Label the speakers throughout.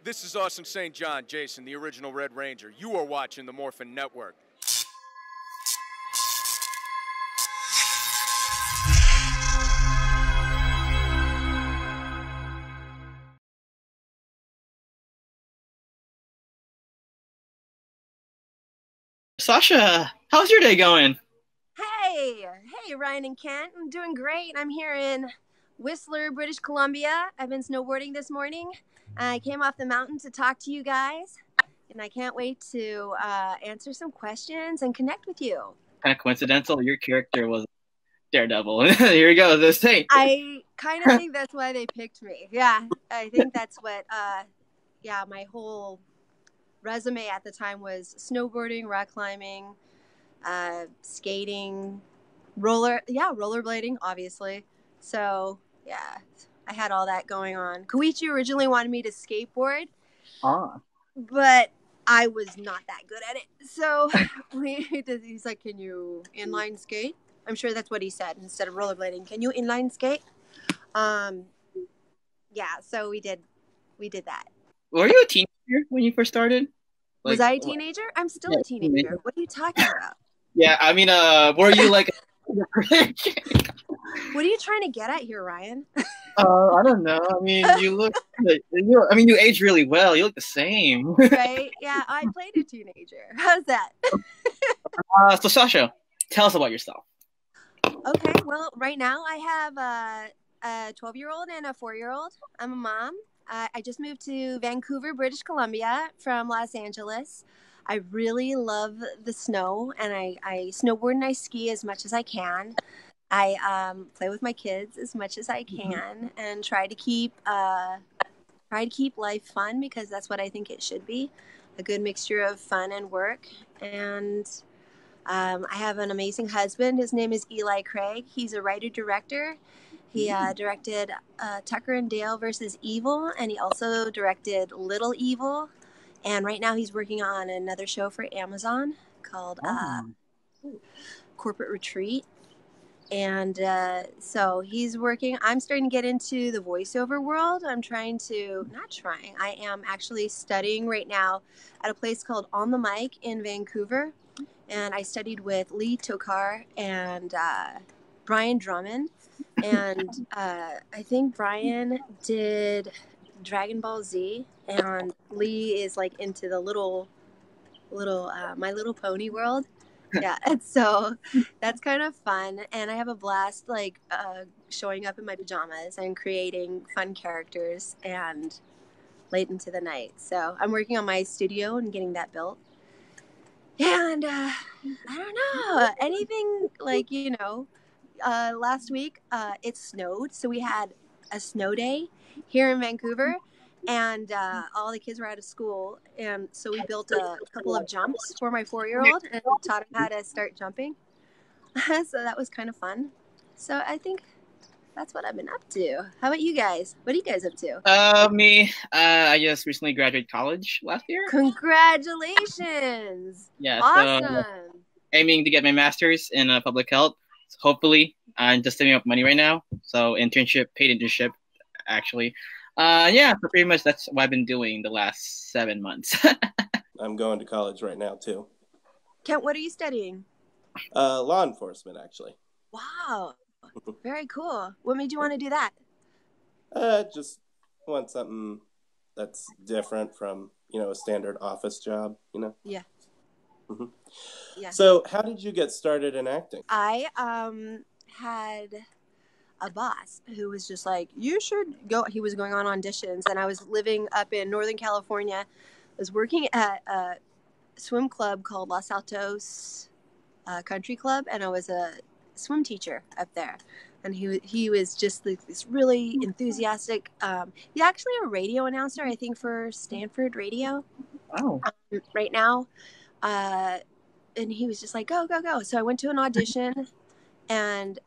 Speaker 1: This is Austin St. John, Jason, the original Red Ranger. You are watching the Morphin Network.
Speaker 2: Sasha, how's your day going?
Speaker 3: Hey, Ryan and Kent. I'm doing great. I'm here in Whistler, British Columbia. I've been snowboarding this morning. I came off the mountain to talk to you guys, and I can't wait to answer some questions and connect with you.
Speaker 2: Kind of coincidental. Your character was Daredevil. Here we go. This thing.
Speaker 3: I kind of think that's why they picked me. Yeah, I think that's what. My whole resume at the time was snowboarding, rock climbing, skating, rollerblading, obviously. So yeah, I had all that going on. Koichi originally wanted me to skateboard, but I was not that good at it. So he's like, "Can you inline skate?" I'm sure that's what he said instead of rollerblading. Can you inline skate? Yeah. So we did that.
Speaker 2: Were you a teenager when you first started?
Speaker 3: Was I a teenager? I'm still a teenager. What are you talking about?
Speaker 2: Yeah, I mean, were you like?
Speaker 3: What are you trying to get at here, Ryan?
Speaker 2: I don't know. I mean, you look. You age really well. You look the same.
Speaker 3: Right? Yeah, I played a teenager. How's that?
Speaker 2: So Sasha, tell us about yourself.
Speaker 3: Okay. Well, right now I have a 12-year-old and a 4-year-old. I'm a mom. I just moved to Vancouver, British Columbia from Los Angeles. I really love the snow, and I snowboard and I ski as much as I can. I play with my kids as much as I can, and try to keep life fun, because that's what I think it should be, a good mixture of fun and work. And I have an amazing husband. His name is Eli Craig. He's a writer-director. He directed Tucker and Dale versus Evil, and he also directed Little Evil. And right now he's working on another show for Amazon called Corporate Retreat. And so he's working. I'm starting to get into the voiceover world. I am actually studying right now at a place called On the Mic in Vancouver. And I studied with Lee Tokar and Brian Drummond. And I think Brian did Dragon Ball Z, and Lee is like into the little My Little Pony world. Yeah, and so that's kind of fun, and I have a blast showing up in my pajamas and creating fun characters and late into the night. So I'm working on my studio and getting that built. And I don't know, anything last week it snowed, so we had a snow day here in Vancouver, and all the kids were out of school, and so we built a couple of jumps for my 4-year-old and taught him how to start jumping. So that was kind of fun. So I think that's what I've been up to. How about you guys? What are you guys up to?
Speaker 2: Me, I just recently graduated college last year.
Speaker 3: Congratulations!
Speaker 2: Yeah,
Speaker 3: awesome.
Speaker 2: So aiming to get my master's in public health. So hopefully, I'm just saving up money right now. So paid internship, actually. So pretty much that's what I've been doing the last 7 months.
Speaker 4: I'm going to college right now, too.
Speaker 3: Kent, what are you studying?
Speaker 4: Law enforcement, actually.
Speaker 3: Wow. Very cool. What made you want to do that?
Speaker 4: Just want something that's different from, a standard office job,
Speaker 3: Yeah.
Speaker 4: Mm-hmm.
Speaker 3: Yeah.
Speaker 4: So how did you get started in acting?
Speaker 3: I had a boss who was just like, you should go. He was going on auditions, and I was living up in Northern California. I was working at a swim club called Los Altos Country Club, and I was a swim teacher up there. And he was just this really enthusiastic. He's actually a radio announcer, I think, for Stanford Radio.
Speaker 2: Wow.
Speaker 3: Right now. And he was just like, go, go, go. So I went to an audition, and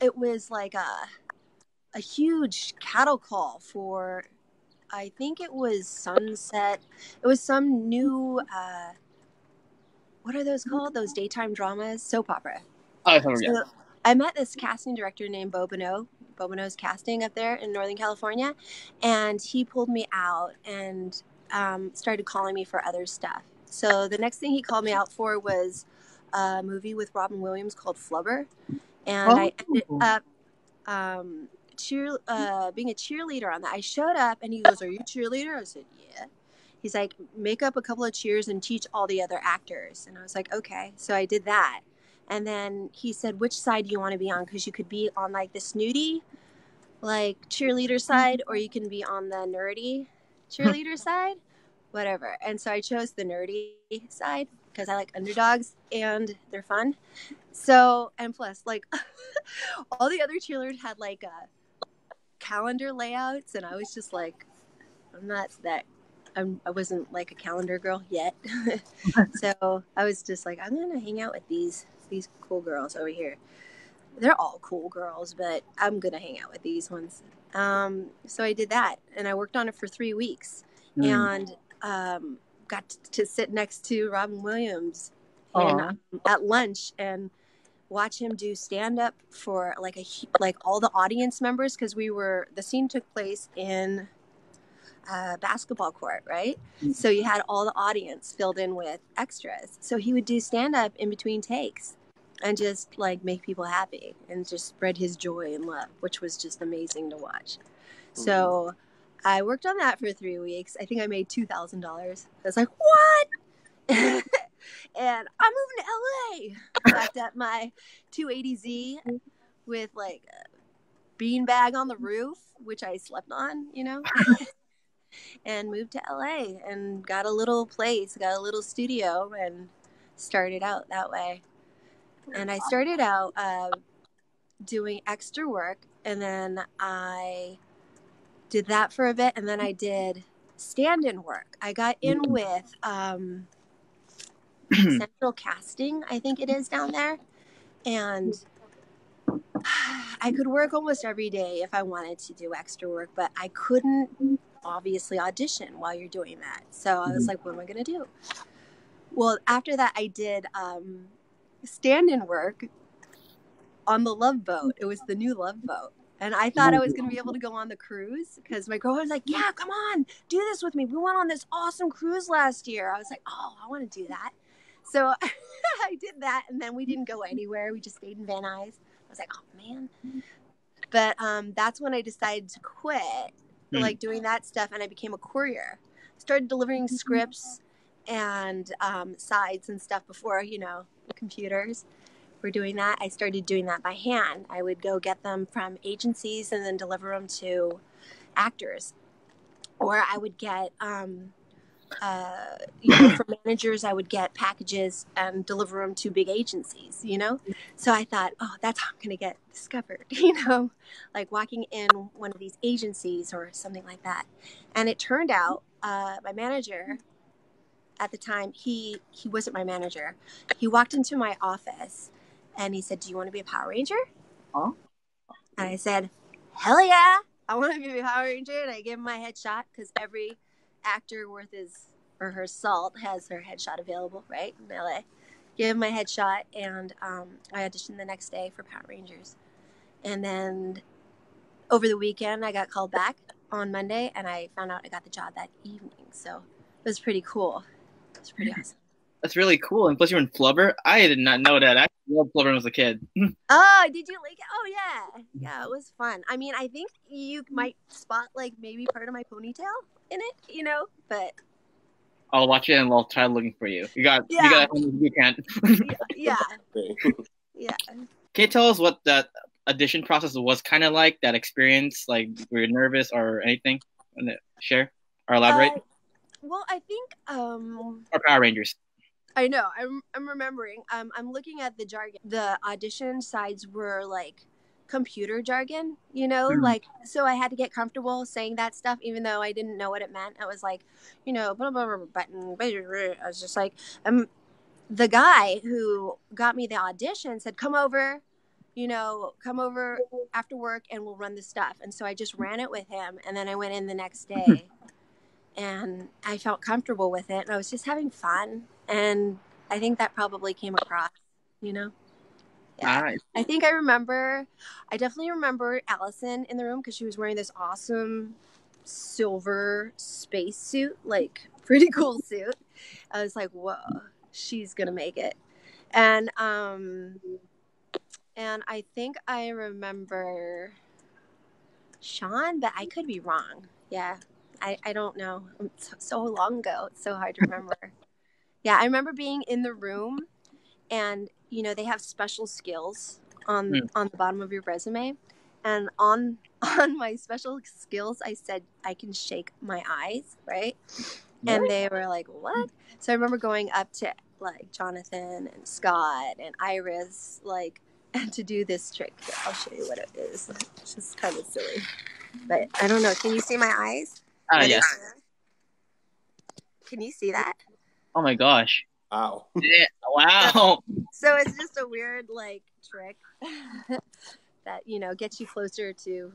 Speaker 3: it was like a huge cattle call for, I think it was Sunset. It was some new, what are those called? Those daytime dramas? Soap opera.
Speaker 2: Oh, yeah.
Speaker 3: So I met this casting director named Bo Bonneau, Bobono's casting up there in Northern California, and he pulled me out and started calling me for other stuff. So the next thing he called me out for was a movie with Robin Williams called Flubber, and I ended up being a cheerleader on that. I showed up and he goes, "Are you a cheerleader?" I said, "Yeah." He's like, "Make up a couple of cheers and teach all the other actors." And I was like, "Okay." So I did that. And then he said, "Which side do you want to be on? Because you could be on like the snooty, like cheerleader side, or you can be on the nerdy cheerleader side, whatever." And so I chose the nerdy side because I like underdogs and they're fun. So, and plus, like, all the other cheerleaders had like calendar layouts, and I was just like, I wasn't like a calendar girl yet. So I was just like, I'm gonna hang out with these cool girls over here. They're all cool girls, but I'm gonna hang out with these ones. So I did that, and I worked on it for 3 weeks, and got to sit next to Robin Williams at lunch and watch him do stand up for like all the audience members, because the scene took place in basketball court, right? So you had all the audience filled in with extras. So he would do stand up in between takes and just like make people happy and just spread his joy and love, which was just amazing to watch. So I worked on that for 3 weeks. I think I made $2,000. I was like, what? And I'm moving to LA. Packed up my 280Z with like a beanbag on the roof, which I slept on, and moved to LA and got a little place, got a little studio, and started out that way. And I started out doing extra work, and then I did that for a bit, and then I did stand-in work. I got in with Central Casting, I think it is down there, and I could work almost every day if I wanted to do extra work, but I couldn't obviously audition while you're doing that. So I was like, what am I going to do? Well, after that, I did stand-in work on the Love Boat. It was the new Love Boat. And I thought I was going to be able to go on the cruise because my girlfriend was like, yeah, come on, do this with me. We went on this awesome cruise last year. I was like, oh, I want to do that. So I did that, and then we didn't go anywhere. We just stayed in Van Nuys. I was like, oh, man. But that's when I decided to quit, like doing that stuff, and I became a courier. Started delivering scripts and sides and stuff before, computers were doing that. I started doing that by hand. I would go get them from agencies and then deliver them to actors. Or I would get, from managers, I would get packages and deliver them to big agencies, So I thought, oh, that's how I'm going to get discovered, like walking in one of these agencies or something like that. And it turned out my manager at the time, he wasn't my manager. He walked into my office and he said, do you want to be a Power Ranger?
Speaker 2: Huh?
Speaker 3: And I said, hell yeah, I want to be a Power Ranger. And I gave him my headshot because every actor worth his or her salt has her headshot available, right, in LA. Gave him my headshot, and I auditioned the next day for Power Rangers. And then over the weekend, I got called back on Monday, and I found out I got the job that evening. So it was pretty cool. It was pretty awesome.
Speaker 2: That's really cool. And plus, you're in Flubber. I did not know that. I loved Flubber when I was a kid.
Speaker 3: Oh, did you like it? Oh, yeah. Yeah, it was fun. I mean, I think you might spot, like, maybe part of my ponytail in it, but...
Speaker 2: I'll watch it and I'll try looking for you. You can't.
Speaker 3: Yeah. Yeah.
Speaker 2: Can you tell us what that audition process was kind of like, that experience? Like, were you nervous or anything? Share or elaborate?
Speaker 3: Well, I think...
Speaker 2: Or Power Rangers.
Speaker 3: I know. I'm remembering. I'm looking at the jargon. The audition sides were like computer jargon, like, so I had to get comfortable saying that stuff, even though I didn't know what it meant. I was like, blah, blah, blah, button. I was just like, the guy who got me the audition said, come over after work and we'll run the stuff. And so I just ran it with him. And then I went in the next day and I felt comfortable with it. And I was just having fun. And I think that probably came across, Yeah.
Speaker 2: Nice.
Speaker 3: I definitely remember Allison in the room because she was wearing this awesome silver space suit, like pretty cool suit. I was like, whoa, she's gonna make it. And I think I remember Sean, but I could be wrong. Yeah. I don't know. It's so long ago. It's so hard to remember. Yeah, I remember being in the room, and they have special skills on the bottom of your resume, and on my special skills I said I can shake my eyes, right? And they were like, what? So I remember going up to like Jonathan and Scott and Iris, like, to do this trick. Here, I'll show you what it is. It's just kind of silly, but I don't know. Can you see my eyes?
Speaker 2: Yes.
Speaker 3: Can you see that?
Speaker 2: Oh my gosh.
Speaker 4: Wow.
Speaker 2: Yeah. Wow.
Speaker 3: So it's just a weird like trick that gets you closer to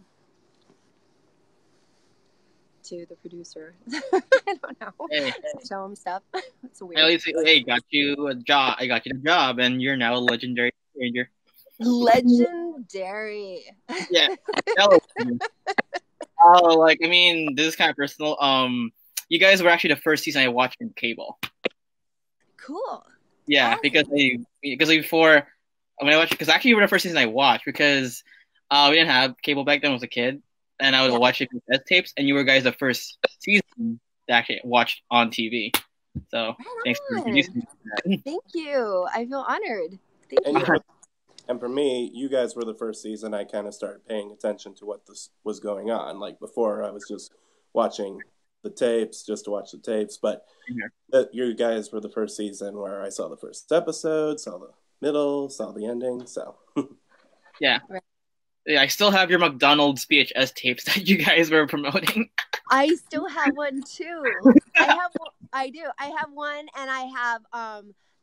Speaker 3: the producer. I don't know.
Speaker 2: Hey.
Speaker 3: Show him stuff. It's weird.
Speaker 2: At least, hey, got you a job. I got you the job, and you're now a legendary ranger.
Speaker 3: Legendary.
Speaker 2: Yeah. Oh, like, I mean, this is kind of personal. You guys were actually the first season I watched in cable.
Speaker 3: Cool.
Speaker 2: Yeah, because before when I watched, because actually you were the first season I watched because we didn't have cable back then. I was a kid, and I would watch it with tapes, and you were guys the first season that actually watched on TV. So thanks for introducing me to that.
Speaker 3: Thank you. I feel honored. Thank you.
Speaker 4: And for me, you guys were the first season I kind of started paying attention to what this was going on. Like before, I was just watching the tapes just to watch the tapes. But you guys were the first season where I saw the first episode, saw the middle, saw the ending. So
Speaker 2: yeah. Yeah, I still have your McDonald's VHS tapes that you guys were promoting.
Speaker 3: I still have one too. I do. I have one, and I have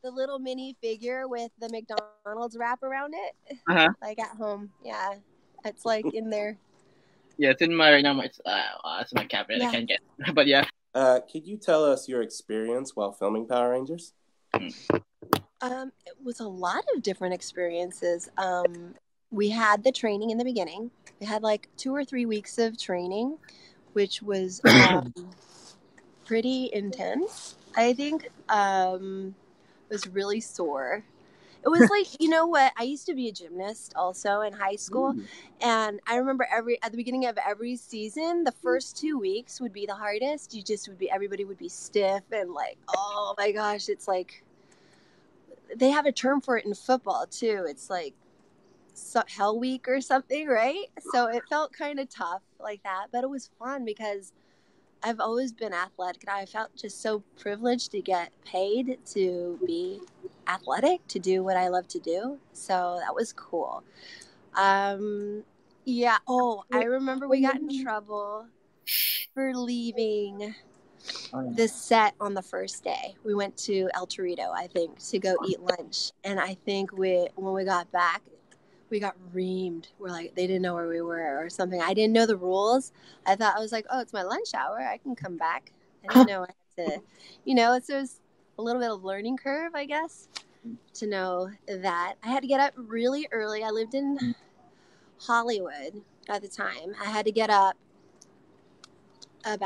Speaker 3: the little mini figure with the McDonald's wrap around it. Like at home. Yeah. It's like in there.
Speaker 2: Yeah, it's in my right now. It's in my cabinet.
Speaker 3: Yeah.
Speaker 2: I can't get it. But yeah.
Speaker 4: Could you tell us your experience while filming Power Rangers?
Speaker 3: It was a lot of different experiences. We had the training in the beginning. We had like 2 or 3 weeks of training, which was pretty intense. I think was really sore. It was like, you know what? I used to be a gymnast also in high school. And I remember at the beginning of every season, the first 2 weeks would be the hardest. Everybody would be stiff and like, oh my gosh, it's like, they have a term for it in football too. It's like Hell Week or something, right? So it felt kind of tough like that, but it was fun because I've always been athletic, and I felt just so privileged to get paid to be athletic, to do what I love to do. So that was cool. Yeah. Oh, I remember we got in trouble for leaving the set on the first day. We went to El Torito, I think, to go eat lunch. And I think when we got back, we got reamed. We're like, they didn't know where we were or something. I didn't know the rules. I was like, oh, it's my lunch hour. I can come back. I didn't know I had to, so it was a little bit of learning curve, I guess, to know that. I had to get up really early. I lived in Hollywood at the time. I had to get up I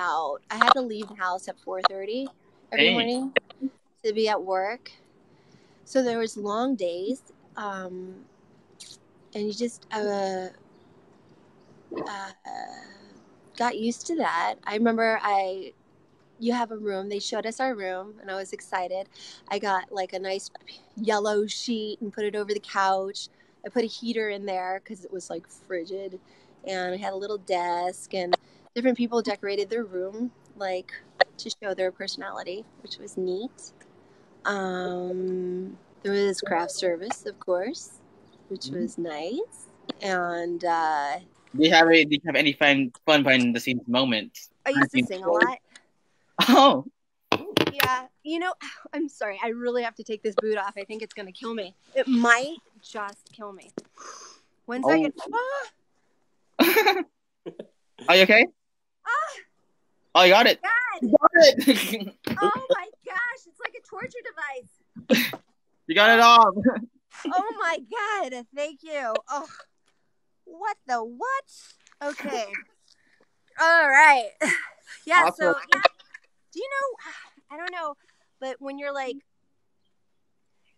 Speaker 3: had to leave the house at 4:30 every morning to be at work. So there was long days. And you just got used to that. I remember you have a room. They showed us our room, and I was excited. I got like a nice yellow sheet and put it over the couch. I put a heater in there because it was like frigid, and I had a little desk, and different people decorated their room like to show their personality, which was neat. There was craft service, of course, which was nice. And
Speaker 2: did you have any fun behind the scenes moments?
Speaker 3: I used to sing a lot.
Speaker 2: Oh.
Speaker 3: Yeah. I'm sorry. I really have to take this boot off. I think it's gonna kill me. It might just kill me. 1 second.
Speaker 2: Are you okay? Oh, you got it.
Speaker 3: God.
Speaker 2: You got it.
Speaker 3: Oh my gosh! It's like a torture device.
Speaker 2: You got it off.
Speaker 3: Oh my God! Thank you. Oh, what the what? Okay. All right. Yeah.
Speaker 2: Awesome.
Speaker 3: So yeah. Do you know? I don't know, but when you're like,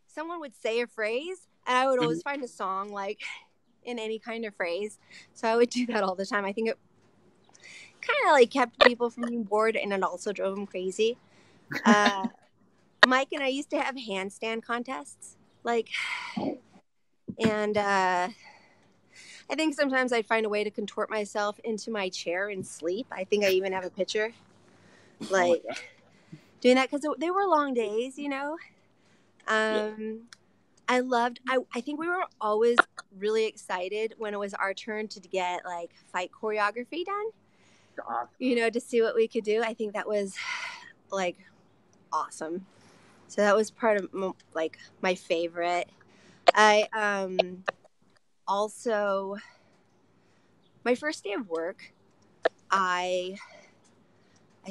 Speaker 3: someone would say a phrase, and I would always find a song like in any kind of phrase. So I would do that all the time. I think it kind of like kept people from being bored, and it also drove them crazy. Mike and I used to have handstand contests, like, and I think sometimes I'd find a way to contort myself into my chair and sleep. I think I even have a picture, like, doing that because they were long days, you know. I think we were always really excited when it was our turn to get like fight choreography done, you know, to see what we could do. I think that was like awesome. So that was part of like my favorite. I also, my first day of work, I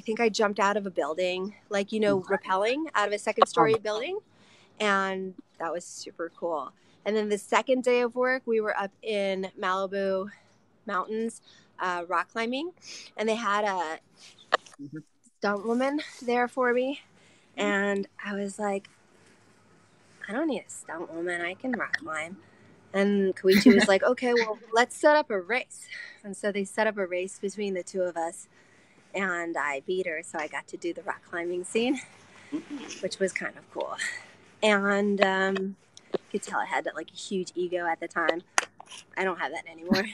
Speaker 3: think I jumped out of a building, like, you know, rappelling out of a second story building, and that was super cool. And then the second day of work, we were up in Malibu mountains, rock climbing, and they had a stunt woman there for me, and I was like, I don't need a stunt woman, I can rock climb. And Koichi was like, okay, well, let's set up a race. And so they set up a race between the two of us, and I beat her, so I got to do the rock climbing scene, which was kind of cool. And you could tell I had like a huge ego at the time. I don't have that anymore.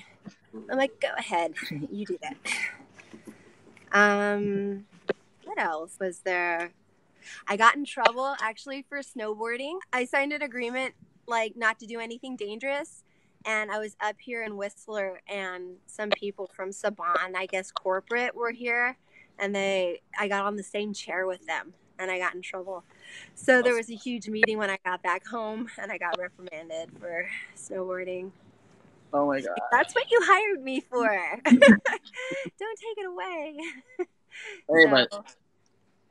Speaker 3: I'm like, go ahead, you do that. What else was there? I got in trouble actually for snowboarding. I signed an agreement like not to do anything dangerous, and I was up here in Whistler, and some people from Saban, I guess corporate, were here, and I got on the same chair with them, and I got in trouble. So there was a huge meeting when I got back home, and I got reprimanded for snowboarding.
Speaker 2: Oh my God.
Speaker 3: That's what you hired me for. Don't take it away.
Speaker 2: Hey, but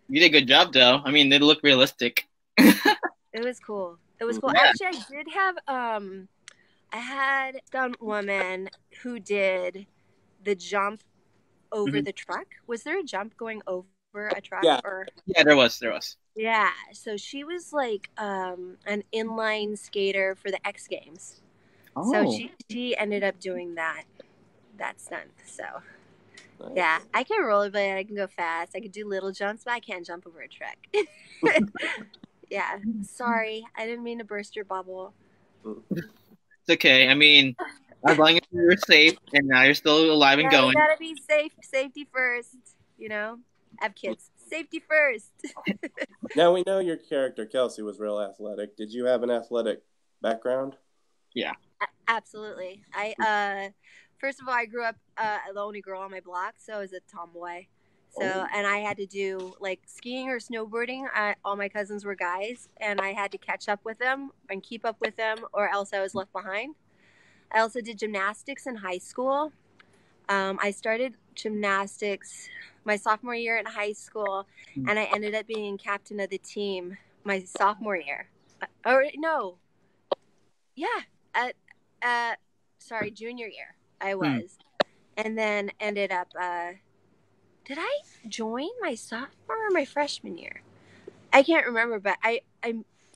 Speaker 2: you did a good job, though. I mean, they look realistic.
Speaker 3: It was cool. It was cool.
Speaker 2: Yeah.
Speaker 3: Actually, I did have I had a stunt woman who did the jump over the truck. Was there a jump going over a truck?
Speaker 4: Yeah.
Speaker 2: Yeah, there was.
Speaker 3: Yeah. So she was like an inline skater for the X Games.
Speaker 2: Oh.
Speaker 3: So she ended up doing that stunt. So yeah, I can rollerblade. I can go fast. I can do little jumps, but I can't jump over a truck. Yeah. Sorry, I didn't mean to burst your bubble.
Speaker 2: It's okay. I mean, as long as you're safe and now you're still alive and going.
Speaker 3: You gotta be safe. Safety first. You know, have kids. Safety first.
Speaker 4: Now we know your character Kelsey was real athletic. Did you have an athletic background?
Speaker 2: Yeah.
Speaker 3: Absolutely. I first of all, I grew up the only girl on my block, so I was a tomboy. So, and I had to do like skiing or snowboarding. All my cousins were guys, and I had to catch up with them and keep up with them, or else I was left behind. I also did gymnastics in high school. I started gymnastics my sophomore year in high school, and I ended up being captain of the team my sophomore year. Junior year I was, and then ended up. Did I join my sophomore or my freshman year? I can't remember, but I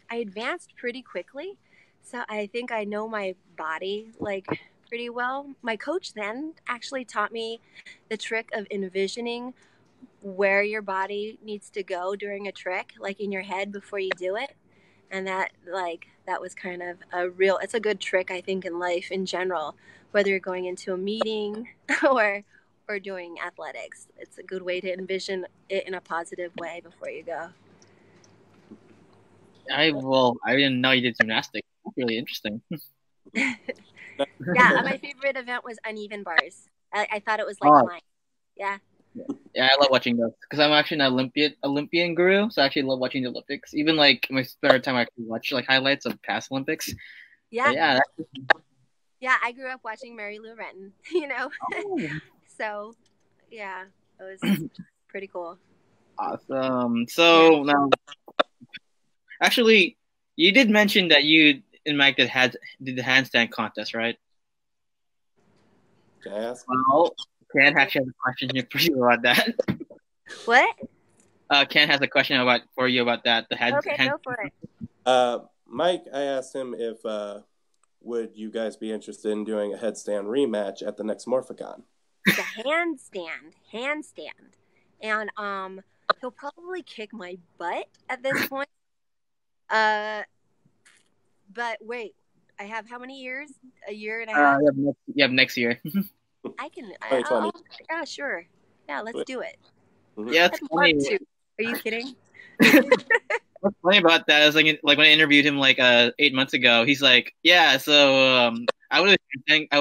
Speaker 3: advanced pretty quickly, so I think I know my body like pretty well. My coach then actually taught me the trick of envisioning where your body needs to go during a trick, like in your head before you do it, and that was kind of it's a good trick I think in life in general, whether you're going into a meeting or doing athletics. It's a good way to envision it in a positive way before you go.
Speaker 2: I didn't know you did gymnastics. That's really interesting.
Speaker 3: Yeah, my favorite event was uneven bars. I thought it was like flying. Yeah.
Speaker 2: Yeah, I love watching those because I'm actually an Olympian guru, so I actually love watching the Olympics. Even like my spare time, I actually watch like highlights of past Olympics.
Speaker 3: Yeah.
Speaker 2: But yeah.
Speaker 3: Yeah, I grew up watching Mary Lou Retton. You know. So, yeah, it was pretty cool.
Speaker 2: Awesome. So now, actually, you did mention that you and Mike did the handstand contest, right?
Speaker 4: Can I ask?
Speaker 2: Well, Ken actually has a question here for you about that.
Speaker 3: What?
Speaker 2: Ken has a question for you about that.
Speaker 3: Okay, go for it.
Speaker 4: Mike, I asked him if would you guys be interested in doing a headstand rematch at the next Morphicon?
Speaker 3: The handstand, and he'll probably kick my butt at this point. But wait, I have how many years? A year and a half.
Speaker 2: You have next year.
Speaker 3: I can.
Speaker 4: 2020.
Speaker 3: Yeah, sure. Yeah, let's do it.
Speaker 2: Yeah, it's funny.
Speaker 3: Are you kidding?
Speaker 2: What's funny about that is like when I interviewed him 8 months ago, he's like, yeah, so I would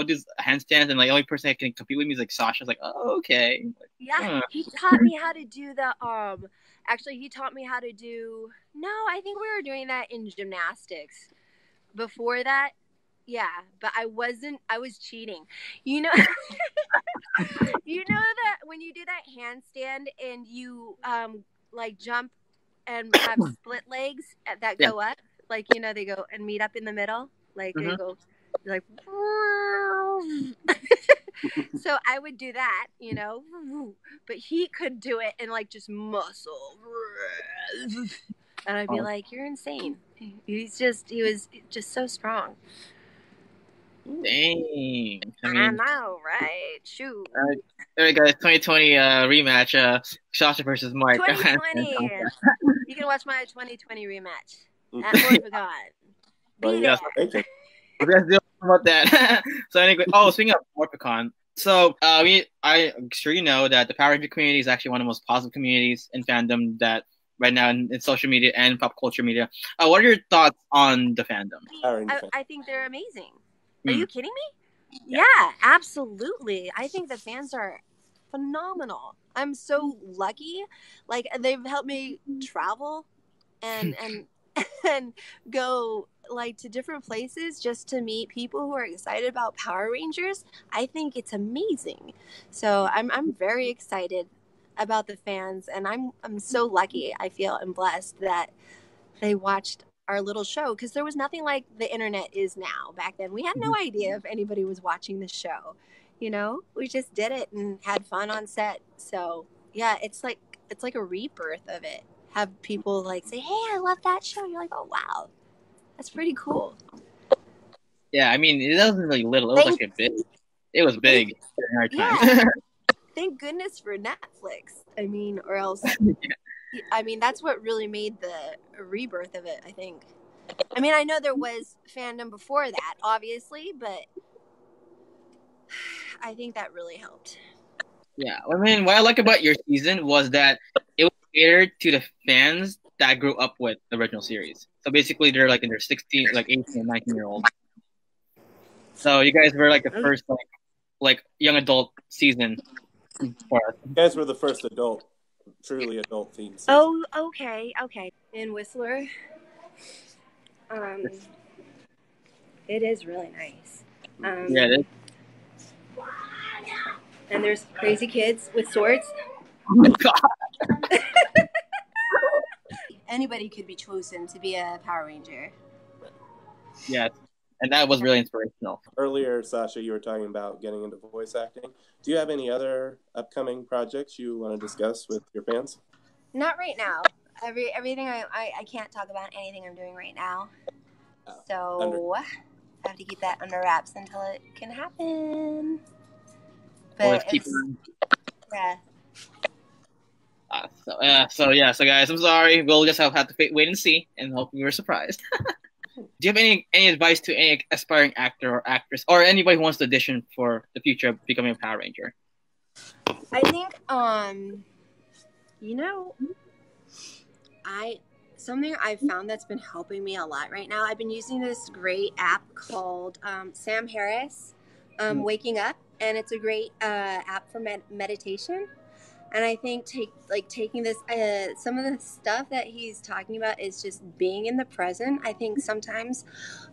Speaker 2: do handstands, and the only person that can compete with me is like Sasha. I was like, oh, okay.
Speaker 3: Yeah, he taught me how to do the Actually, he taught me how to do. No, I think we were doing that in gymnastics. Before that, yeah, but I wasn't. I was cheating. You know, you know that when you do that handstand and you jump and have split legs that go up, they go and meet up in the middle, they go like. So I would do that, but he could do it and just muscle, and I'd be like, "You're insane." He was just so strong.
Speaker 2: Dang.
Speaker 3: I know, right? Shoot.
Speaker 2: All right, guys. 2020 rematch. Sasha versus Mike.
Speaker 3: 2020. You can watch my 2020 rematch at Morphicon. Be there.
Speaker 2: We guys deal about that. So anyway, speaking of Morphicon, so I'm sure you know that the Power Ranger community is actually one of the most positive communities in fandom that right now in social media and pop culture media. What are your thoughts on the fandom?
Speaker 3: I think they're amazing. Are you kidding me? Yeah, absolutely. I think the fans are phenomenal. I'm so lucky. They've helped me travel and and go to different places just to meet people who are excited about Power Rangers. I think it's amazing. So I'm very excited about the fans, and I'm so lucky. I feel and blessed that they watched our little show, because there was nothing like the internet is now. Back then we had no idea if anybody was watching the show. We just did it and had fun on set. So yeah, it's like a rebirth of it. Have people say, "Hey, I love that show." You're like, "Oh wow, that's pretty cool."
Speaker 2: Yeah, I mean, it wasn't really little. It was big. It was big during our time.
Speaker 3: Yeah. Thank goodness for Netflix. I mean, or else. I mean, that's what really made the rebirth of it, I think. I mean, I know there was fandom before that, obviously, but I think that really helped.
Speaker 2: Yeah, I mean, what I like about your season was that it was catered to the fans that grew up with the original series. So basically, they're in their 16, 18, and 19-year-old. So you guys were the first young adult season for us.
Speaker 4: You guys were the first truly adult themed season.
Speaker 3: Oh, okay. In Whistler, it is really nice.
Speaker 2: Yeah, it is.
Speaker 3: And there's crazy kids with swords.
Speaker 2: Oh my God.
Speaker 3: Anybody could be chosen to be a Power Ranger.
Speaker 2: Yes, and that was really inspirational.
Speaker 4: Earlier, Sasha, you were talking about getting into voice acting. Do you have any other upcoming projects you want to discuss with your fans?
Speaker 3: Not right now. Everything I can't talk about anything I'm doing right now. So I have to keep that under wraps until it can happen. But yeah.
Speaker 2: So guys, I'm sorry. We'll just have to wait and see, and hope we were surprised. Do you have any advice to any aspiring actor or actress, or anybody who wants to audition for the future of becoming a Power Ranger?
Speaker 3: I think, something I've found that's been helping me a lot right now. I've been using this great app called Sam Harris, Waking Up, and it's a great app for meditation. And I think taking this, some of the stuff that he's talking about is just being in the present. I think sometimes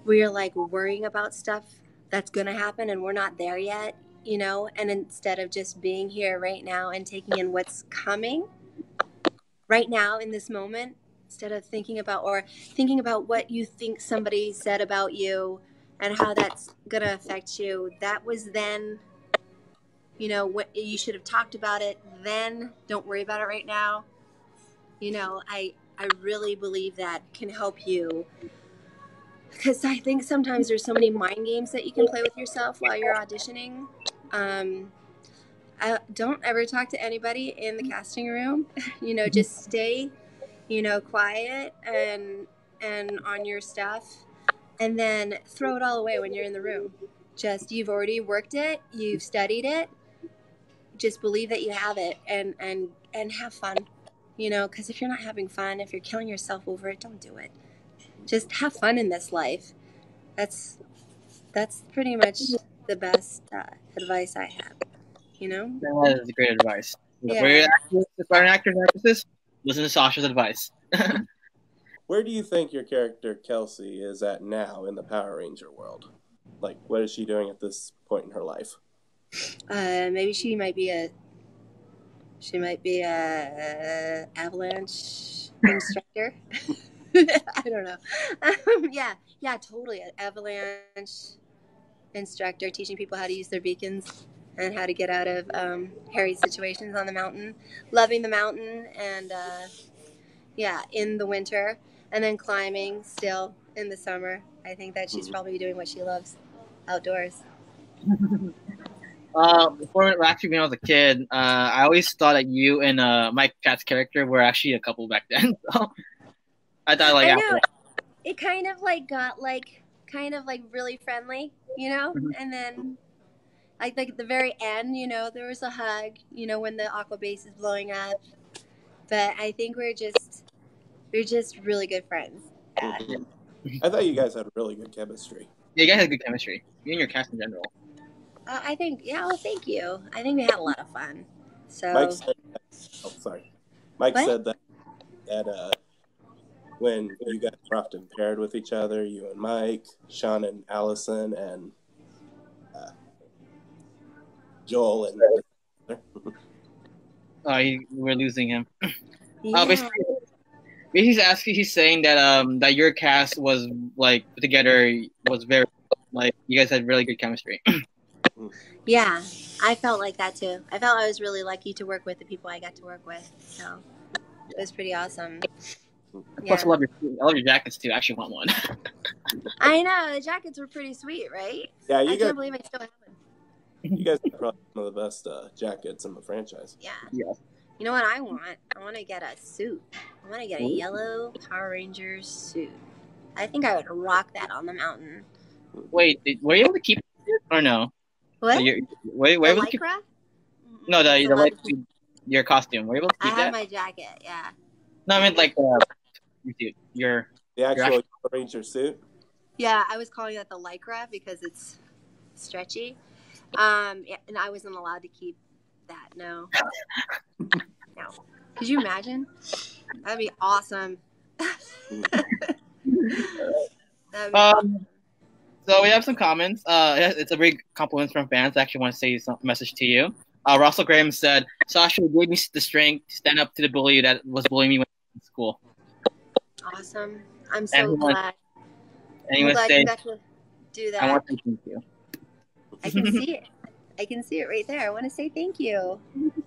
Speaker 3: we're worrying about stuff that's going to happen and we're not there yet, and instead of just being here right now and taking in what's coming right now in this moment, instead of thinking about what you think somebody said about you and how that's going to affect you. That was then, you know, what you should have talked about it then. Don't worry about it right now. You know, I really believe that can help you, because I think sometimes there's so many mind games that you can play with yourself while you're auditioning. I don't ever talk to anybody in the casting room. You know, just stay, you know, quiet and on your stuff, and then throw it all away when you're in the room. Just, you've already worked it, you've studied it. Just believe that you have it, and have fun. You know, because if you're not having fun, if you're killing yourself over it, don't do it. Just have fun in this life. That's pretty much the best advice I have. You know?
Speaker 2: That is great advice.
Speaker 3: Yeah.
Speaker 2: For your actors and actresses, listen to Sasha's advice.
Speaker 4: Where do you think your character Kelsey is at now in the Power Ranger world? Like, what is she doing at this point in her life?
Speaker 3: Maybe she might be a avalanche instructor. I don't know. Yeah, totally. An avalanche instructor, teaching people how to use their beacons and how to get out of hairy situations on the mountain. Loving the mountain, and in the winter, and then climbing still in the summer. I think that she's probably doing what she loves, outdoors.
Speaker 2: Before actually when I was a kid, I always thought that you and Mike Cat's character were actually a couple back then. So I thought, like,
Speaker 3: I know. It kind of like got really friendly, you know, and then like at the very end, you know, there was a hug, you know, when the aqua base is blowing up. But I think we're just really good friends.
Speaker 4: I thought you guys had really good chemistry.
Speaker 2: Yeah, you guys had good chemistry. You and your cast in general.
Speaker 3: I think, thank you. I think we had a lot of fun. So
Speaker 4: Mike said, Mike said that when you guys were often paired with each other, you and Mike, Sean and Allison, and Joel and
Speaker 2: We're losing him.
Speaker 3: yeah.
Speaker 2: Basically, he's saying that that your cast was like put together, was very, like, you guys had really good chemistry.
Speaker 3: Yeah, I felt like that too. I felt I was really lucky to work with the people I got to work with. So it was pretty awesome.
Speaker 2: Plus, I love your jackets too. I actually want one.
Speaker 3: I know, the jackets were pretty sweet, right?
Speaker 4: Yeah,
Speaker 3: I can't believe I still have them.
Speaker 4: You guys are probably one of the best jackets in the franchise.
Speaker 3: Yeah.
Speaker 2: Yeah.
Speaker 3: You know what I want? I want to get a suit. I want to get a yellow Power Rangers suit. I think I would rock that on the mountain.
Speaker 2: Wait, were you able to keep it or no?
Speaker 3: What?
Speaker 2: Were you able to keep? No, your costume. Were you able to keep that?
Speaker 3: I have my jacket. Yeah.
Speaker 2: No, I meant like your
Speaker 4: the actual Power Ranger suit.
Speaker 3: Yeah, I was calling that the lycra because it's stretchy. And I wasn't allowed to keep that. No. No. Could you imagine? That'd be awesome.
Speaker 2: So we have some comments. It's a big compliment from fans. I actually want to say some message to you. Russell Graham said, "Sasha gave me the strength to stand up to the bully that was bullying me when I was in school."
Speaker 3: Awesome. I'm so glad.
Speaker 2: And you
Speaker 3: got to do that.
Speaker 2: I want to thank you.
Speaker 3: I can see it. I can see it right there. I want to say thank you.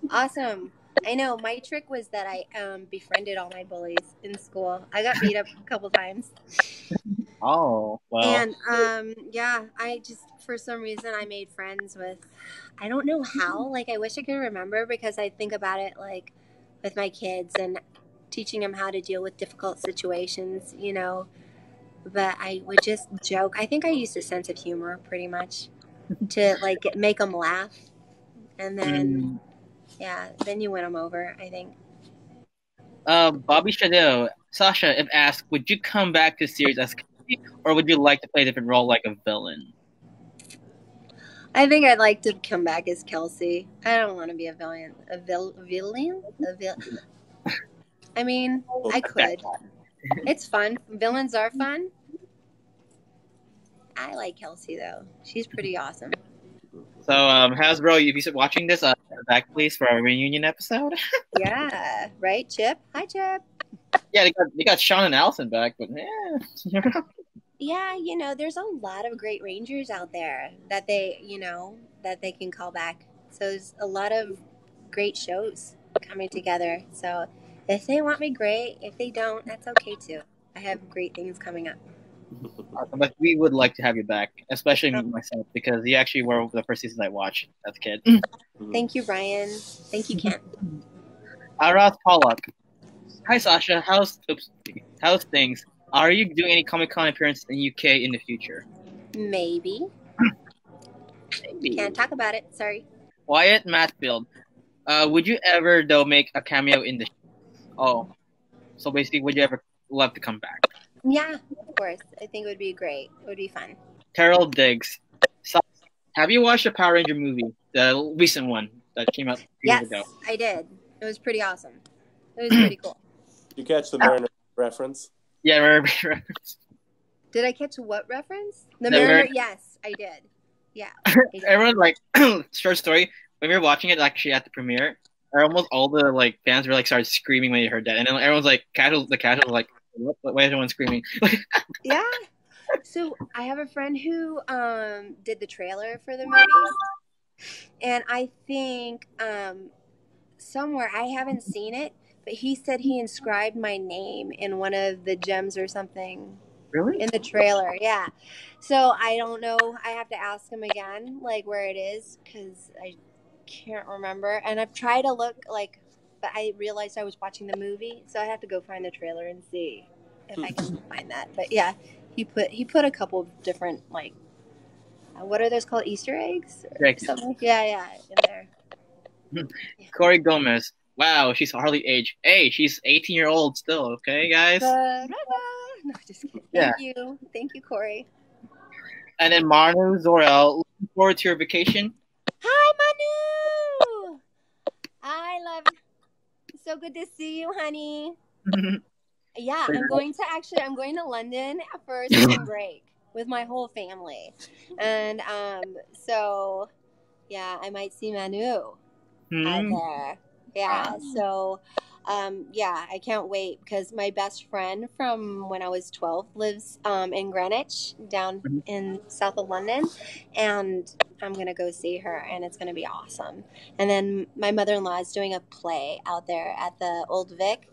Speaker 3: Awesome. I know. My trick was that I befriended all my bullies in school. I got beat up a couple times.
Speaker 2: Oh, well.
Speaker 3: And I just, for some reason, I made friends with, I don't know how. Like, I wish I could remember, because I think about it like with my kids and teaching them how to deal with difficult situations, you know. But I would just joke. I think I used a sense of humor pretty much to like make them laugh, and then then you win them over, I think.
Speaker 2: Bobby Shadow, Sasha, if asked, would you come back to the series as Kelsey, or would you like to play a different role like a villain?
Speaker 3: I think I'd like to come back as Kelsey. I don't want to be a villain. I mean, I could. It's fun. Villains are fun. I like Kelsey, though. She's pretty awesome.
Speaker 2: So, Hasbro, if you're watching this, back please for our reunion episode.
Speaker 3: Yeah, right, Chip? Hi, Chip.
Speaker 2: Yeah, they got Sean and Allison back, but
Speaker 3: Yeah, there's a lot of great Rangers out there that they can call back. So there's a lot of great shows coming together. So if they want me, great. If they don't, that's okay too. I have great things coming up.
Speaker 2: but we would like to have you back, especially myself, because you actually were the first season I watched as a kid.
Speaker 3: Thank you, Brian. Thank you, Kent.
Speaker 2: Ross Pollock. Hi, Sasha. How's things? Are you doing any Comic-Con appearance in UK in the future?
Speaker 3: Maybe. Can't talk about it. Sorry.
Speaker 2: Wyatt Matfield. Would you ever, though, make a cameo in the show? Oh. So basically, would you ever love to come back?
Speaker 3: Yeah, of course. I think it would be great. It would be fun.
Speaker 2: Terrell Diggs. So, have you watched the Power Ranger movie? The recent one that came out a few years ago?
Speaker 3: Yes, I did. It was pretty awesome. It was pretty cool.
Speaker 4: Did you catch the Mariner reference?
Speaker 2: Yeah, reference.
Speaker 3: Did I catch what reference? The Mariner? Yes, I did. Yeah. I did.
Speaker 2: Everyone, like, short story, when we were watching it actually at the premiere, almost all the like fans were like started screaming when they heard that. And then everyone's like, the casuals were like, why is everyone screaming?
Speaker 3: Yeah. So I have a friend who did the trailer for the movie. And I think somewhere, I haven't seen it, but he said he inscribed my name in one of the gems or something.
Speaker 2: Really?
Speaker 3: In the trailer, yeah. So I don't know. I have to ask him again, like where it is, because I can't remember. And I've tried to look, but I realized I was watching the movie, so I have to go find the trailer and see if I can find that. But yeah, he put a couple of different what are those called? Easter eggs or something? Yeah, in there.
Speaker 2: Yeah. Corey Gomez. Wow, she's hardly aged. Hey, she's 18-year-old still. Okay, guys.
Speaker 3: No, just kidding.
Speaker 2: Yeah.
Speaker 3: Thank you, Corey.
Speaker 2: And then Manu Zorel. Looking forward to your vacation.
Speaker 3: Hi, Manu. I love. So good to see you, honey. Yeah, I'm going to London for spring break with my whole family, and so yeah, I might see Manu out there. Yeah, so yeah, I can't wait because my best friend from when I was 12 lives in Greenwich, down in south of London, and I'm gonna go see her, and it's gonna be awesome. And then my mother-in-law is doing a play out there at the Old Vic,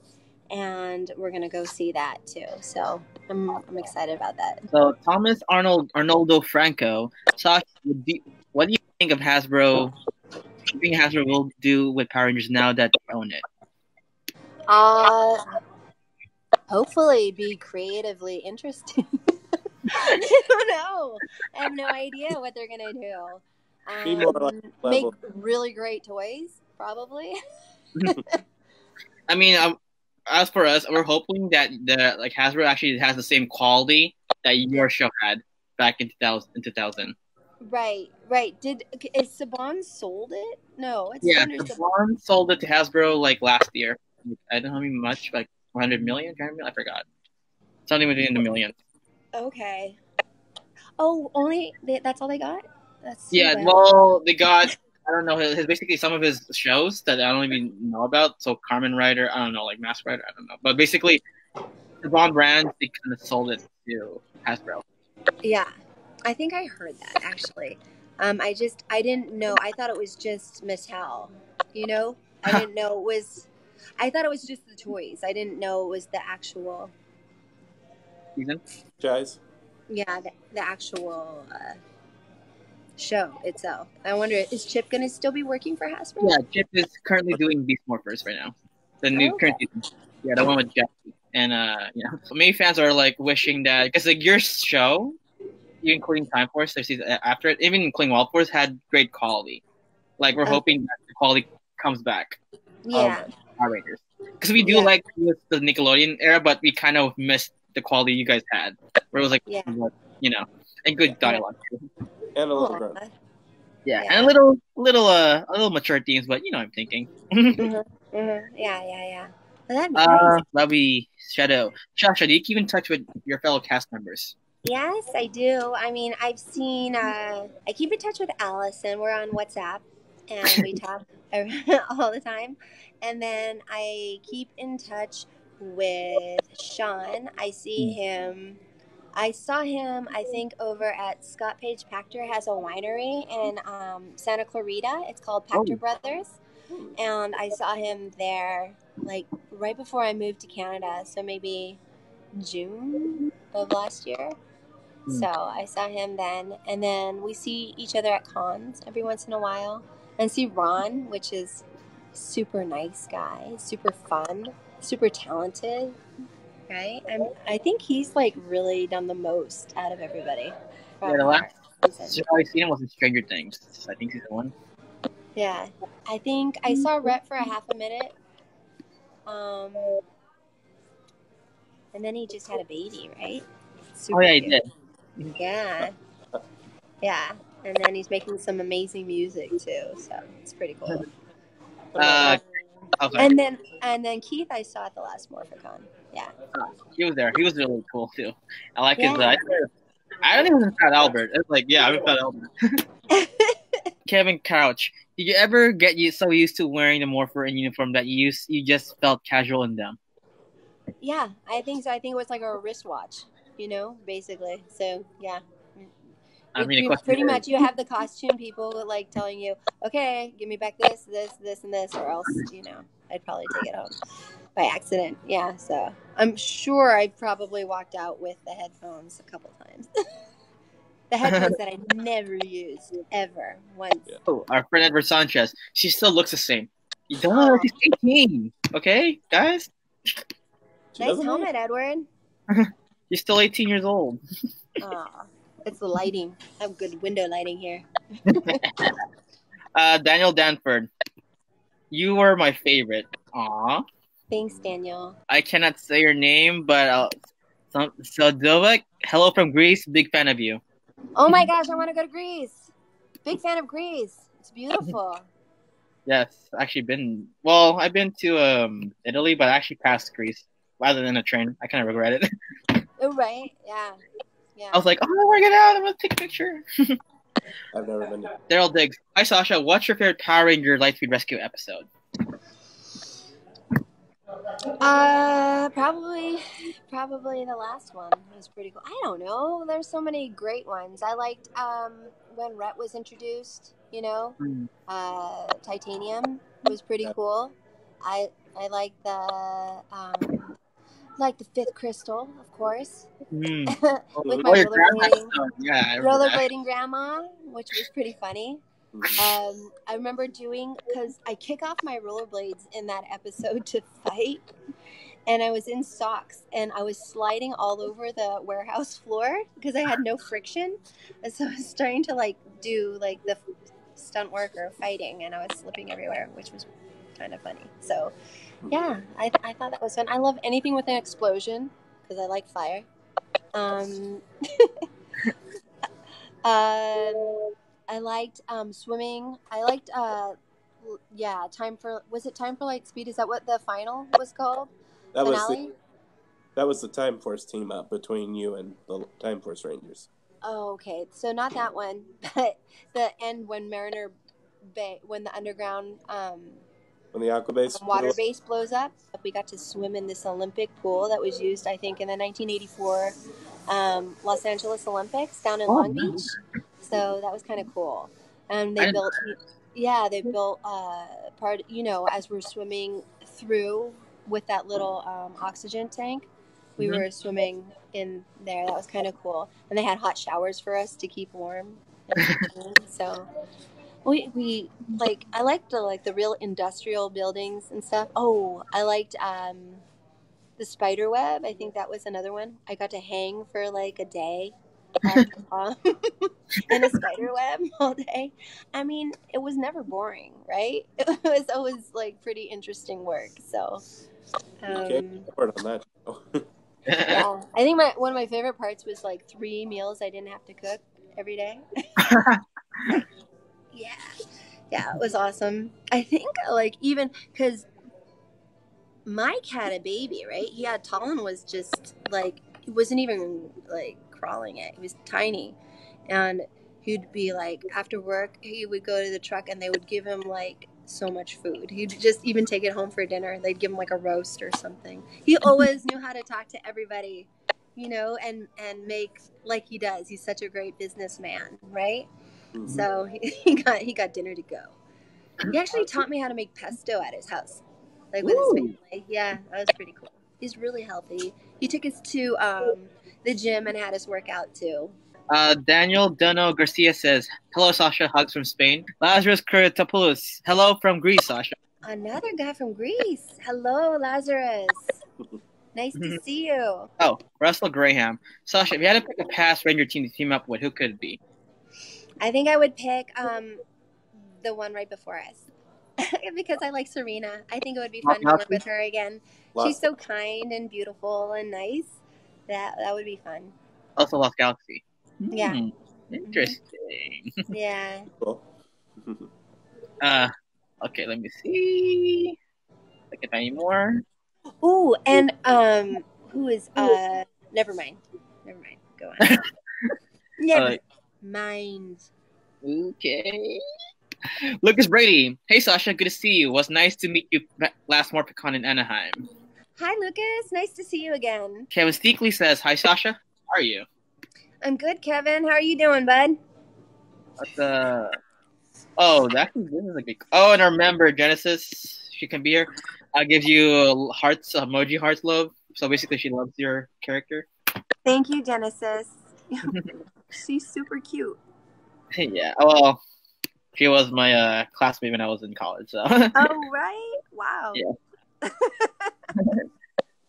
Speaker 3: and we're gonna go see that too. So I'm excited about that.
Speaker 2: So Thomas Arnoldo Franco. Sasha, what do you think of Hasbro? What do you think Hasbro will do with Power Rangers now that they own it?
Speaker 3: Hopefully be creatively interesting. I don't know. I have no idea what they're gonna do. Make really great toys, probably.
Speaker 2: I mean, as for us, we're hoping that Hasbro actually has the same quality that your show had back in 2000.
Speaker 3: Right. Is Saban sold it? No, it's
Speaker 2: Saban sold it to Hasbro last year. I don't know how much, 100 million, 300 million, I forgot. Something within the millions.
Speaker 3: Okay. Oh, that's all they got? That's
Speaker 2: so bad. Well, they got, I don't know, basically some of his shows that I don't even know about. So Carmen Rider, I don't know, Mask Rider, I don't know. But basically, the Bond brand, they kind of sold it to Hasbro.
Speaker 3: Yeah, I think I heard that, actually. I didn't know. I thought it was just Mattel, I didn't know it was... I thought it was just the toys. I didn't know it was the actual
Speaker 2: season.
Speaker 4: Guys.
Speaker 3: Yeah, the actual show itself. I wonder, is Chip going to still be working for Hasbro?
Speaker 2: Yeah, Chip is currently doing Beast Morphers right now. The new current season. Yeah, the one with Jackie. And so many fans are wishing that, because your show, including Time Force, their season after it, even including Wild Force, had great quality. We're hoping that the quality comes back.
Speaker 3: Yeah.
Speaker 2: Power Rangers, because we do like the Nickelodeon era, but we kind of missed the quality you guys had, where it was and good dialogue too.
Speaker 4: And a little grown.
Speaker 2: Yeah, and a little mature themes, but I'm thinking.
Speaker 3: Yeah. Well, that'd be nice.
Speaker 2: That'll be Shadow. Sasha, do you keep in touch with your fellow cast members?
Speaker 3: Yes, I do. I mean, I've seen. I keep in touch with Allison. We're on WhatsApp, and we talk all the time. And then I keep in touch with Sean. I saw him, I think, over at Scott Page Pachter has a winery in Santa Clarita. It's called Pachter Brothers. And I saw him there, like, right before I moved to Canada. So maybe June of last year. So I saw him then. And then we see each other at cons every once in a while. And see Ron, which is super nice guy, super fun, super talented. Right? I think he's like really done the most out of everybody.
Speaker 2: Yeah, the last show I seen him was in Stranger Things. I think season 1.
Speaker 3: Yeah, I think I saw Rhett for a half a minute. And then he just had a baby, right?
Speaker 2: Super he did.
Speaker 3: Yeah. Yeah. And then he's making some amazing music too, so it's pretty cool.
Speaker 2: Okay.
Speaker 3: And then Keith I saw at the last Morphicon. Yeah.
Speaker 2: He was there. He was really cool too. I like his. I don't even know Fat Albert. It's like, yeah, I'm Fat Albert. Kevin Couch, did you ever get so used to wearing the Morpher in uniform that you just felt casual in them?
Speaker 3: Yeah, I think so. I think it was like a wristwatch, basically. So yeah. I mean, you pretty much you have the costume people like telling you, okay, give me back this, and this, or else I'd probably take it home by accident. Yeah, so I'm sure I probably walked out with the headphones a couple times. The headphones that I never used ever once.
Speaker 2: Oh, our friend Edward Sanchez, she still looks the same. You don't know she's 18, okay, guys?
Speaker 3: Nice helmet, Edward.
Speaker 2: She's still 18 years old.
Speaker 3: Aw. It's the lighting. I have good window lighting here.
Speaker 2: Daniel Danford. You were my favorite. Aw.
Speaker 3: Thanks, Daniel.
Speaker 2: I cannot say your name, but Dovek, hello from Greece. Big fan of you.
Speaker 3: Oh my gosh, I want to go to Greece. Big fan of Greece. It's beautiful.
Speaker 2: Yes, actually I've been to Italy, but I actually passed Greece rather than a train. I kind of regret it.
Speaker 3: Oh, right? Yeah. Yeah.
Speaker 2: I was like, oh, we're getting out. I'm going to take a picture.
Speaker 4: I've never been to
Speaker 2: Daryl Diggs. Hi, Sasha. What's your favorite Power Rangers Lightspeed Rescue episode?
Speaker 3: Probably the last one. It was pretty cool. I don't know. There's so many great ones. I liked when Rhett was introduced, Titanium was pretty cool. I liked the fifth crystal, of course. With my rollerblading grandma, which was pretty funny. I remember because I kick off my rollerblades in that episode to fight, and I was in socks, and I was sliding all over the warehouse floor because I had no friction, and so I was starting to do the stunt work or fighting, and I was slipping everywhere, which was kind of funny. So yeah, I thought that was fun. I love anything with an explosion because I like fire. I liked swimming. I liked Time for Lightspeed? Is that what the final was called? Finale?
Speaker 4: That was the Time Force team up between you and the Time Force Rangers.
Speaker 3: Oh, okay. So not that one, but the end when Mariner Bay, when the underground
Speaker 4: when the aqua base
Speaker 3: water base blows up, we got to swim in this Olympic pool that was used, I think, in the 1984 Los Angeles Olympics down in Long Beach. So that was kind of cool. And they built part, as we're swimming through with that little oxygen tank, we were swimming in there. That was kind of cool. And they had hot showers for us to keep warm. So we I liked the real industrial buildings and stuff. Oh, I liked the spider web. I think that was another one. I got to hang for a day in a spider web all day. I mean, it was never boring, right? It was always pretty interesting work. So
Speaker 4: on that.
Speaker 3: Yeah, I think one of my favorite parts was 3 meals I didn't have to cook every day. Yeah, it was awesome. I think even because Mike had a baby, right? Talon was just he wasn't even crawling it. He was tiny, and he'd be after work he would go to the truck and they would give him so much food. He'd just even take it home for dinner. They'd give him like a roast or something. He always knew how to talk to everybody, you know, and make like he does. He's such a great businessman, right? Mm-hmm. So he got dinner to go. He actually taught me how to make pesto at his house, like with his family. Yeah, that was pretty cool. He's really healthy. He took us to the gym and had us work out too.
Speaker 2: Daniel Dono Garcia says, "Hello, Sasha. Hugs from Spain." Lazarus Kuratopoulos, hello from Greece, Sasha.
Speaker 3: Another guy from Greece. Hello, Lazarus. Nice to see you.
Speaker 2: Oh, Russell Graham. Sasha, if you had to pick a past Ranger team to team up with, who could it be?
Speaker 3: I think I would pick the one right before us. Because I like Serena. I think it would be fun to work with her again. She's so kind and beautiful and nice. That would be fun.
Speaker 2: Also Lost Galaxy.
Speaker 3: Yeah.
Speaker 2: Interesting.
Speaker 3: Yeah.
Speaker 4: Cool.
Speaker 2: Okay, let me see. Look at any more.
Speaker 3: Ooh, and who is never mind. Go on. Never mind.
Speaker 2: Okay. Lucas Brady. Hey Sasha, good to see you. Was nice to meet you last MorphicCon in Anaheim.
Speaker 3: Hi Lucas, nice to see you again.
Speaker 2: Kevin Steakley says, "Hi Sasha, how are you?"
Speaker 3: I'm good, Kevin. How are you doing, bud?
Speaker 2: Oh, this is a good. Oh, and remember, Genesis, she can be here. Gives you hearts, emoji hearts love. So basically, she loves your character.
Speaker 3: Thank you, Genesis. She's super cute.
Speaker 2: Yeah. Well, she was my classmate when I was in college. So.
Speaker 3: Oh right! Wow.
Speaker 2: Yeah.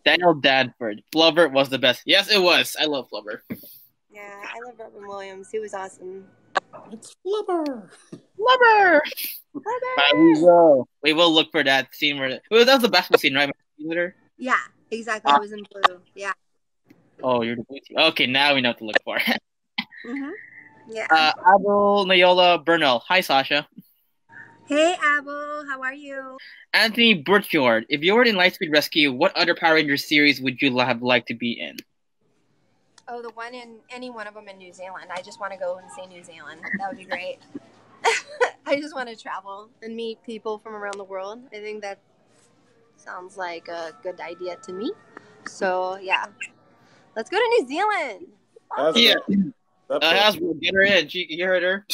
Speaker 2: Daniel Danford. Flubber was the best. Yes, it was. I love Flubber.
Speaker 3: Yeah, I love Robin Williams. He was awesome.
Speaker 4: It's Flubber.
Speaker 2: Flubber. We will look for that scene where that was the basketball scene, right?
Speaker 3: Yeah, exactly. I was in blue. Yeah.
Speaker 2: Oh, you're the blue team. Okay, now we know what to look for.
Speaker 3: Mhm. Yeah.
Speaker 2: Abel Nayola Bernal. Hi, Sasha.
Speaker 3: Hey, Abel. How are you?
Speaker 2: Anthony Burchard. If you were in Lightspeed Rescue, what other Power Rangers series would you have liked to be in?
Speaker 3: Oh, the one in any one of them in New Zealand. I just want to go and see New Zealand. That would be great. I just want to travel and meet people from around the world. I think that sounds like a good idea to me. So, yeah. Let's go to New Zealand.
Speaker 2: Yeah. Hasbro, get her in. You heard her.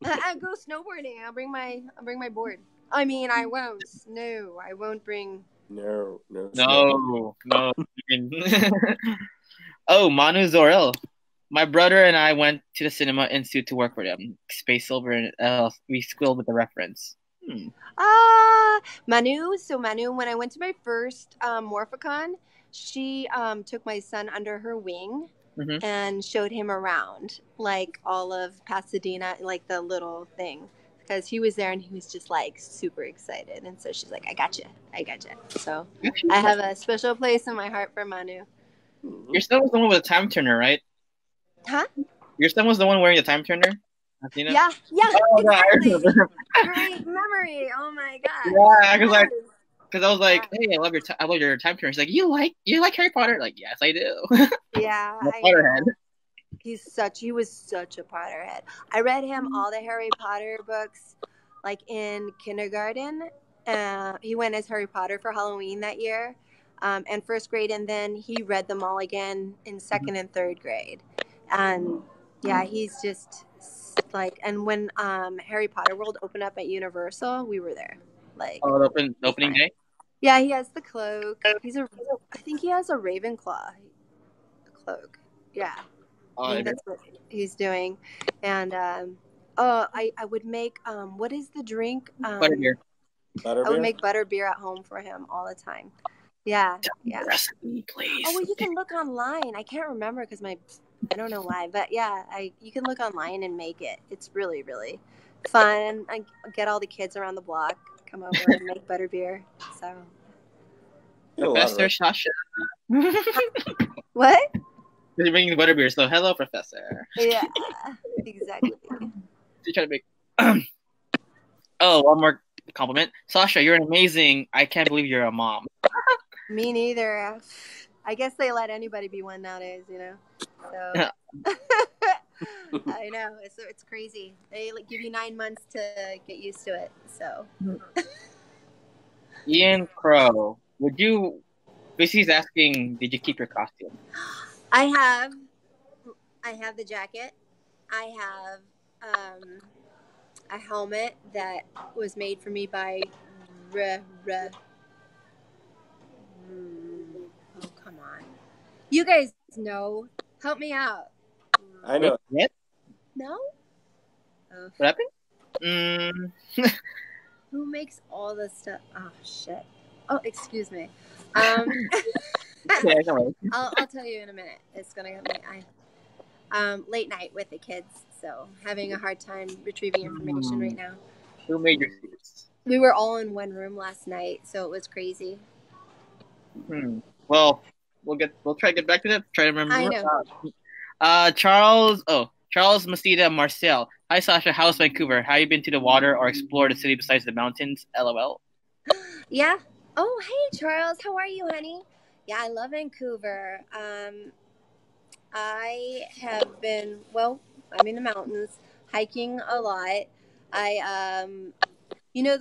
Speaker 3: I'll go snowboarding. I'll bring my board. I mean, I won't. No, I won't bring.
Speaker 4: No.
Speaker 2: Oh, Manu Zorel. My brother and I went to the Cinema Institute to work for them. Space Silver and we squealed with the reference.
Speaker 3: Manu. So Manu, when I went to my first MorphicCon, she took my son under her wing and showed him around, like all of Pasadena, like the little thing, because he was there and he was just like super excited. And so she's like, I got you. So I have a special place in my heart for Manu.
Speaker 2: Your son was the one with the time turner, right?
Speaker 3: Huh?
Speaker 2: Your son was the one wearing the time turner? Athena?
Speaker 3: Yeah.
Speaker 2: Oh,
Speaker 3: exactly.
Speaker 2: God.
Speaker 3: Great memory. Oh my god.
Speaker 2: Yeah, because I was like, hey, I love your time turner. She's like, you like Harry Potter? Like, yes, I do.
Speaker 3: Yeah.
Speaker 2: Potterhead.
Speaker 3: He was such a Potterhead. I read him all the Harry Potter books, like in kindergarten. He went as Harry Potter for Halloween that year. And first grade, and then he read them all again in second and third grade. And yeah, he's just like, and when Harry Potter World opened up at Universal, we were there. Like,
Speaker 2: the opening day?
Speaker 3: Yeah, he has the cloak. I think he has a Ravenclaw cloak. Yeah. I think that's what he's doing. And I would make what is the drink?
Speaker 2: Butterbeer.
Speaker 3: I would make butterbeer at home for him all the time. Yeah.
Speaker 2: Recipe, please.
Speaker 3: Oh, well, you can look online. I can't remember because I don't know why, but yeah, you can look online and make it. It's really, really fun. I get all the kids around the block, come over and make butterbeer. So.
Speaker 2: Professor Sasha.
Speaker 3: What?
Speaker 2: You're making butterbeer, so hello, Professor.
Speaker 3: Yeah, exactly.
Speaker 2: You try to make. Oh, one more compliment, Sasha. You're amazing. I can't believe you're a mom.
Speaker 3: Me neither. I guess they let anybody be one nowadays, you know. So I know. It's crazy. They like give you 9 months to get used to it. So.
Speaker 2: Ian Crow, would you? Basically, he's asking, did you keep your costume?
Speaker 3: I have the jacket. I have a helmet that was made for me by oh, come on. You guys know. Help me out.
Speaker 4: I know.
Speaker 2: What?
Speaker 3: No? Oh.
Speaker 2: What happened?
Speaker 3: Who makes all this stuff? Oh, shit. Oh, excuse me.
Speaker 2: Okay, no
Speaker 3: I'll tell you in a minute. It's going to get me. Late night with the kids, so having a hard time retrieving information right now.
Speaker 2: Who made your suits?
Speaker 3: We were all in one room last night, so it was crazy.
Speaker 2: Well, we'll try to get back to that. Try to remember.
Speaker 3: I know.
Speaker 2: Charles Maceda Marcel. Hi Sasha, how's Vancouver? Have you been to the water or explored the city besides the mountains? LOL.
Speaker 3: Yeah. Oh, hey Charles, how are you, honey? Yeah, I love Vancouver. I have been, I'm in the mountains, hiking a lot.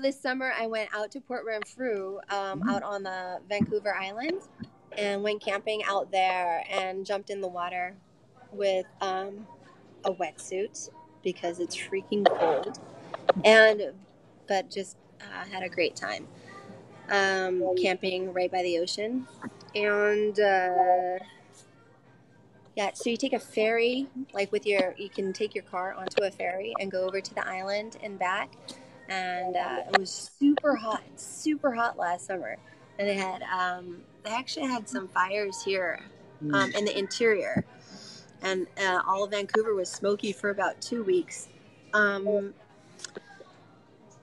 Speaker 3: This summer I went out to Port Renfrew, out on the Vancouver Island, and went camping out there and jumped in the water with a wetsuit because it's freaking cold, but just had a great time camping right by the ocean. And so you take a ferry, you can take your car onto a ferry and go over to the island and back. And it was super hot last summer. And they actually had some fires here in the interior. And all of Vancouver was smoky for about 2 weeks.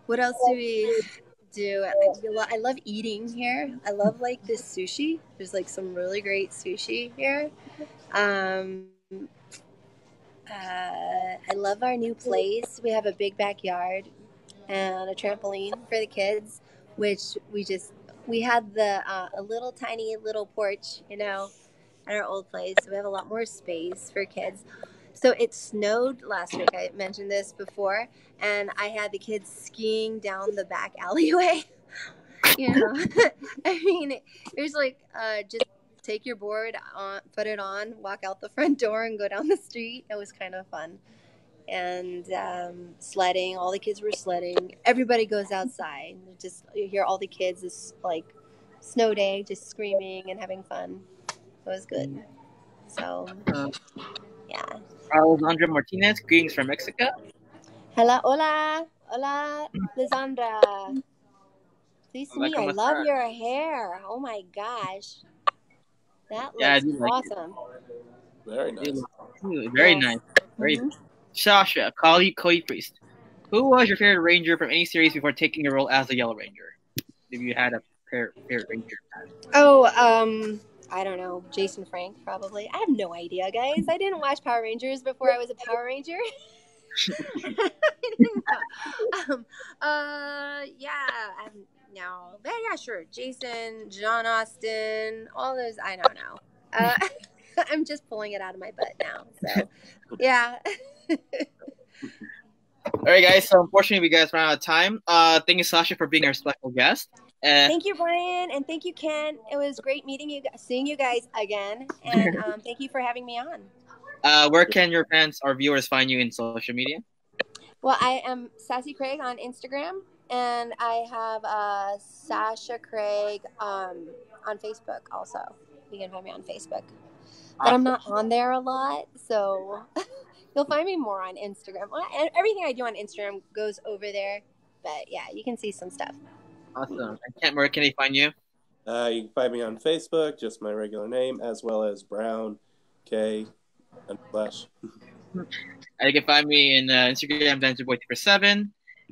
Speaker 3: What else do we do? I love eating here. I love this sushi. There's some really great sushi here. I love our new place. We have a big backyard and a trampoline for the kids, which we had a little tiny little porch, at our old place. So we have a lot more space for kids. So it snowed last week. I mentioned this before, and I had the kids skiing down the back alleyway. I mean, it was just take your board on, put it on, walk out the front door, and go down the street. It was kind of fun. And sledding, all the kids were sledding. Everybody goes outside. You hear all the kids this snow day, just screaming and having fun. It was good. So, yeah.
Speaker 2: Alessandra Martinez, greetings from Mexico.
Speaker 3: Hello, hola, Lisandra. Please to me. I love your hair. Oh my gosh, that looks awesome.
Speaker 4: Very nice.
Speaker 2: Very nice. Very. Sasha, Kali Priest. Who was your favorite ranger from any series before taking your role as the Yellow Ranger? If you had a favorite ranger.
Speaker 3: Oh, I don't know. Jason Frank, probably. I have no idea, guys. I didn't watch Power Rangers before I was a Power Ranger. Sure. Jason, John Austin, all those. I don't know. I'm just pulling it out of my butt now. So, yeah.
Speaker 2: All right, guys. So unfortunately, we guys ran out of time. Thank you, Sasha, for being our special guest.
Speaker 3: Thank you, Brian, and thank you, Ken. It was great seeing you guys again, and thank you for having me on.
Speaker 2: Where can your fans or viewers find you in social media?
Speaker 3: Well, I am Sassy Craig on Instagram, and I have Sasha Craig on Facebook also. You can find me on Facebook. But I'm not on there a lot, so you'll find me more on Instagram. Everything I do on Instagram goes over there, but yeah, you can see some stuff.
Speaker 2: Awesome. And Kent, where can they find you?
Speaker 4: You can find me on Facebook, just my regular name, as well as Brown K and Flash.
Speaker 2: You can find me in Instagram, DancerBoy247.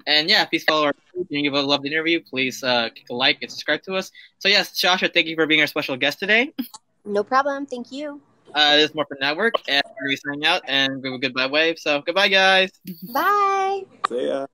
Speaker 2: And yeah, please follow our page. And if you loved the interview, please click a like and subscribe to us. So yes, Sasha, thank you for being our special guest today.
Speaker 3: No problem. Thank you.
Speaker 2: This is Morphin Network, and we're signing out, and we have a goodbye wave. So goodbye, guys.
Speaker 3: Bye.
Speaker 4: See ya.